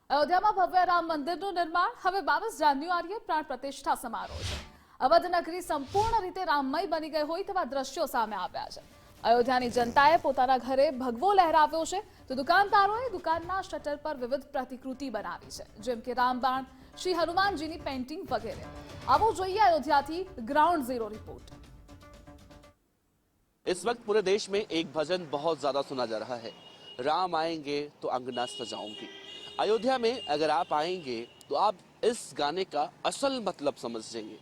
અયોધ્યામાં ભવ્ય રામ મંદિરનું નિર્માણ હવે 22 જાન્યુઆરીએ પ્રાણ પ્રતિષ્ઠા સમારોહ છે। અવધ નગરી સંપૂર્ણ રીતે રામમય બની ગઈ હોય તેવા દ્રશ્યો સામે આવ્યા છે। અયોધ્યાની જનતાએ પોતાના ઘરે ભગવો લહેરાવ્યો છે તો દુકાનદારોએ દુકાનના શટર પર વિવિધ પ્રતિકૃતિ બનાવી છે, જેમ કે રામબાણ, શ્રી હનુમાનજીની પેઇન્ટિંગ વગેરે। આવો જોઈએ અયોધ્યાથી ગ્રાઉન્ડ ઝીરો रिपोर्ट। इस वक्त पूरे देश में एक भजन बहुत ज्यादा सुना जा रहा है, राम आएंगे तो अंगना सजाऊंगी। अयोध्या में अगर आप आएंगे तो आप इस गाने का असल मतलब समझ जाएंगे।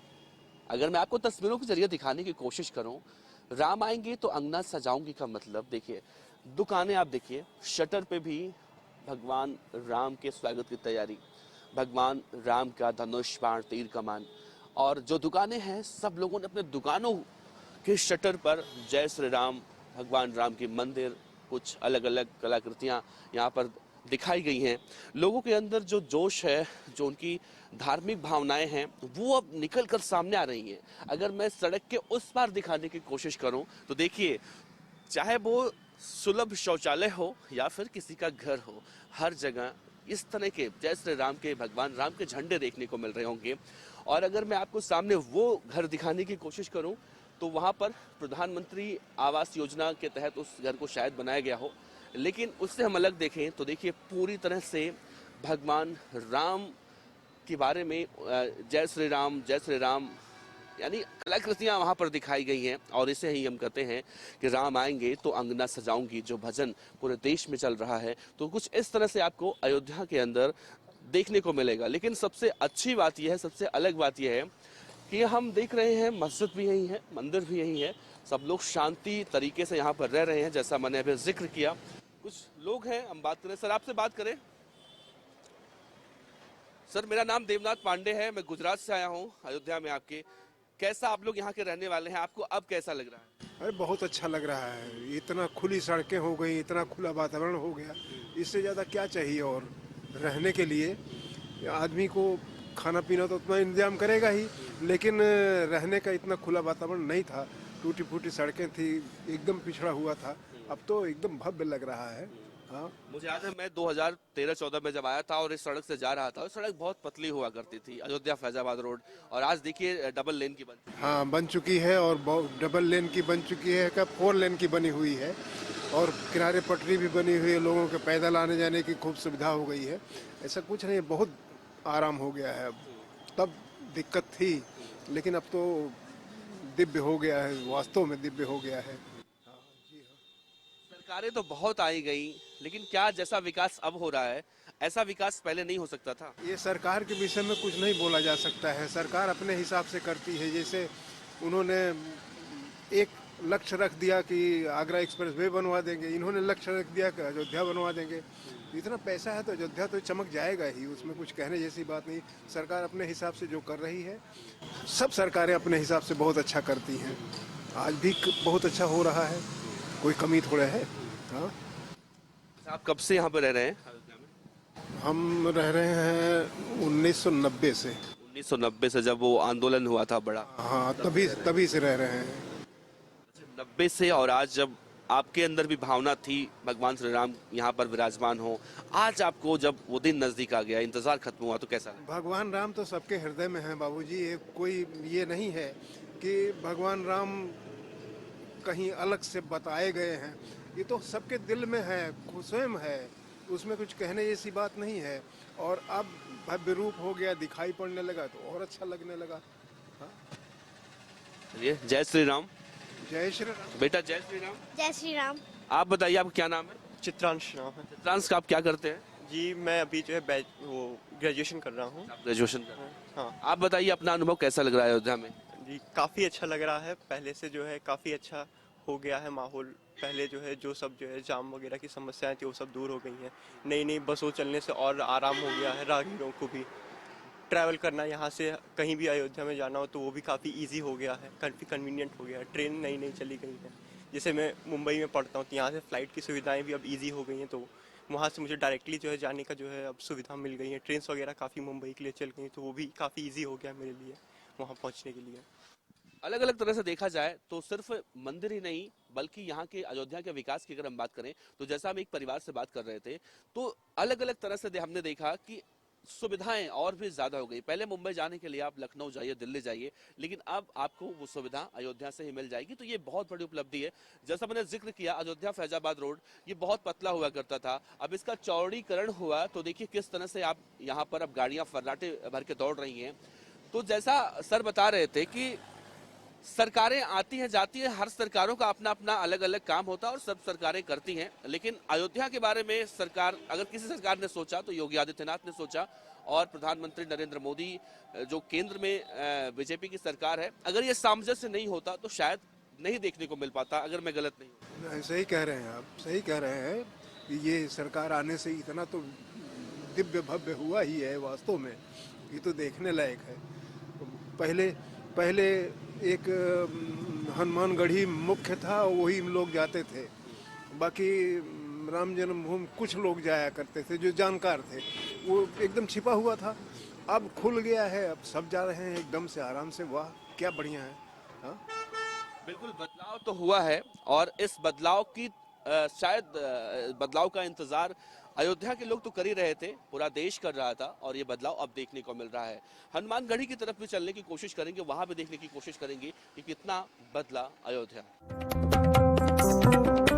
अगर मैं आपको तस्वीरों के जरिए दिखाने की कोशिश करूं, राम आएंगे तो अंगना सजाऊंगी का मतलब देखिए, दुकानें आप देखिए, शटर पे भी भगवान राम के स्वागत की तैयारी, भगवान राम का धनुष बाण तीर कमान, और जो दुकानें हैं सब लोगों ने अपने दुकानों के शटर पर जय श्री राम, भगवान राम की मंदिर, कुछ अलग अलग कलाकृतियां यहाँ पर दिखाई गई हैं। लोगों के अंदर जो जोश है, जो उनकी धार्मिक भावनाएं हैं, वो अब निकल कर सामने आ रही हैं। अगर मैं सड़क के उस पार दिखाने की कोशिश करूं तो देखिए, चाहे वो सुलभ शौचालय हो या फिर किसी का घर हो, हर जगह इस तरह के जय श्री राम के, भगवान राम के झंडे देखने को मिल रहे होंगे। और अगर मैं आपको सामने वो घर दिखाने की कोशिश करूं तो वहां पर प्रधानमंत्री आवास योजना के तहत उस घर को शायद बनाया गया हो, लेकिन उससे हम अलग देखें तो देखिए पूरी तरह से भगवान राम के बारे में जय श्री राम यानी कलाकृतियां वहां पर दिखाई गई हैं। और इसे ही हम कहते हैं कि राम आएंगे तो अंगना सजाऊंगी, जो भजन पूरे देश में चल रहा है। तो कुछ इस तरह से आपको अयोध्या के अंदर देखने को मिलेगा। लेकिन सबसे अच्छी बात यह है, सबसे अलग बात यह है कि हम देख रहे हैं मस्जिद भी यही है, मंदिर भी यही है, सब लोग शांति तरीके से यहाँ पर रह रहे हैं, जैसा मैंने अभी जिक्र किया। कुछ लोग हैं, हम बात करें। सर, आपसे बात करें। सर, मेरा नाम देवनाथ पांडे है, मैं गुजरात से आया हूँ अयोध्या में आपके। कैसा आप लोग यहाँ के रहने वाले हैं, आपको अब कैसा लग रहा है? अरे बहुत अच्छा लग रहा है। इतना खुली सड़कें हो गई, इतना खुला वातावरण हो गया, इससे ज़्यादा क्या चाहिए। और रहने के लिए आदमी को खाना पीना तो उतना इंतजाम करेगा ही, लेकिन रहने का इतना खुला वातावरण नहीं था। टूटी फूटी सड़कें थी, एकदम पिछड़ा हुआ था। अब तो एकदम भव्य लग रहा है। हाँ, मुझे याद है मैं 2013-14 में जब आया था और इस सड़क से जा रहा था, उस सड़क बहुत पतली हुआ करती थी, अयोध्या फैजाबाद रोड, और आज देखिए डबल लेन की बन चुकी है। हाँ, बन चुकी है, और डबल लेन की बन चुकी है, का 4 लेन की बनी हुई है, और किनारे पटरी भी बनी हुई है। लोगों के पैदल आने जाने की खूब सुविधा हो गई है। ऐसा कुछ नहीं, बहुत आराम हो गया है। तब दिक्कत थी, लेकिन अब तो दिव्य हो गया है, वास्तव में दिव्य हो गया है। सरकारें तो बहुत आई गई, लेकिन क्या जैसा विकास अब हो रहा है, ऐसा विकास पहले नहीं हो सकता था? ये सरकार के विषय में कुछ नहीं बोला जा सकता है। सरकार अपने हिसाब से करती है। जैसे उन्होंने एक लक्ष्य रख दिया कि आगरा एक्सप्रेस वे बनवा देंगे, इन्होंने लक्ष्य रख दिया कि अयोध्या बनवा देंगे। इतना पैसा है तो अयोध्या तो चमक जाएगा ही, उसमें कुछ कहने जैसी बात नहीं। सरकार अपने हिसाब से जो कर रही है, सब सरकारें अपने हिसाब से बहुत अच्छा करती हैं। आज भी बहुत अच्छा हो रहा है, कोई कमी थोड़ा है। हाँ, आप कब से यहाँ पे रह रहे हैं अयोध्या में? हम रह रहे हैं 1990 से। 1990 से, जब वो आंदोलन हुआ था बड़ा? हाँ, तभी से रह रहे हैं। 90 से, और आज जब आपके अंदर भी भावना थी भगवान श्री राम यहाँ पर विराजमान हो, आज आपको जब वो दिन नजदीक आ गया, इंतजार खत्म हुआ, तो कैसा लगा? भगवान राम तो सबके हृदय में है बाबूजी। कोई ये नहीं है कि भगवान राम कहीं अलग से बताए गए हैं, ये तो सबके दिल में है, स्वयं है, उसमें कुछ कहने जैसी बात नहीं है। और अब भव्य रूप हो गया, दिखाई पड़ने लगा तो और अच्छा लगने लगा। हाँ? चलिए, जय श्री राम। जय श्री राम। बेटा, जय श्री राम। जय श्री राम। आप बताइए, आपका क्या नाम है? चित्रांश नाम है। चित्रांश, आप क्या करते हैं? जी, मैं अभी जो है वो ग्रेजुएशन कर रहा हूँ। आप ग्रेजुएशन कर रहे हैं? हाँ आप बताइए, अपना अनुभव कैसा लग रहा है अयोध्या में? जी, काफ़ी अच्छा लग रहा है। पहले से जो है काफ़ी अच्छा हो गया है माहौल। पहले जो है जो है जाम वगैरह की समस्याएं थी, वो सब दूर हो गई हैं। नई नई बसों चलने से और आराम हो गया है। राहगीरों को भी ट्रैवल करना, यहाँ से कहीं भी अयोध्या में जाना हो तो वो भी काफ़ी इजी हो गया है, काफ़ी कन्वीनियंट हो गया है। ट्रेन नई नई चली गई हैं। जैसे मैं मुंबई में पढ़ता हूँ तो यहाँ से फ़्लाइट की सुविधाएं भी अब इजी हो गई हैं, तो वहाँ से मुझे डायरेक्टली जो है जाने का जो है अब सुविधा मिल गई है। ट्रेन्स वगैरह काफ़ी मुंबई के लिए चल गई, तो वो भी काफ़ी ईजी हो गया मेरे लिए वहाँ पहुँचने के लिए। अलग अलग तरह से देखा जाए तो सिर्फ मंदिर ही नहीं बल्कि यहाँ के अयोध्या के विकास की अगर हम बात करें तो जैसा हम एक परिवार से बात कर रहे थे तो अलग अलग तरह से हमने देखा कि सुविधाएं और भी ज्यादा हो गई। पहले मुंबई जाने के लिए आप लखनऊ जाइए, दिल्ली जाइए, लेकिन अब आपको वो सुविधा अयोध्या से ही मिल जाएगी। तो ये बहुत बड़ी उपलब्धि है। जैसा मैंने जिक्र किया, अयोध्या फैजाबाद रोड ये बहुत पतला हुआ करता था, अब इसका चौड़ीकरण हुआ तो देखिए किस तरह से आप यहाँ पर अब गाड़ियां फर्राटे भर के दौड़ रही हैं। तो जैसा सर बता रहे थे कि सरकारें आती हैं जाती हैं, हर सरकारों का अपना अपना अलग अलग काम होता है और सब सरकारें करती हैं, लेकिन अयोध्या के बारे में सरकार अगर किसी सरकार ने सोचा तो योगी आदित्यनाथ ने सोचा और प्रधानमंत्री नरेंद्र मोदी जो केंद्र में बीजेपी की सरकार है, अगर ये सामंजस्य नहीं होता तो शायद नहीं देखने को मिल पाता। अगर मैं गलत नहीं हूं। सही कह रहे हैं आप, सही कह रहे हैं कि ये सरकार आने से इतना तो दिव्य भव्य हुआ ही है, वास्तव में ये तो देखने लायक है। पहले एक हनुमानगढ़ी मुख्य था, वही लोग जाते थे, बाकी राम जन्मभूमि कुछ लोग जाया करते थे जो जानकार थे, वो एकदम छिपा हुआ था। अब खुल गया है, अब सब जा रहे हैं एकदम से आराम से। वाह क्या बढ़िया है। हाँ बिल्कुल बदलाव तो हुआ है और इस बदलाव की शायद बदलाव का इंतजार अयोध्या के लोग तो कर ही रहे थे, पूरा देश कर रहा था और ये बदलाव अब देखने को मिल रहा है। हनुमानगढ़ी की तरफ भी चलने की कोशिश करेंगे, वहां भी देखने की कोशिश करेंगे कि कितना बदला अयोध्या।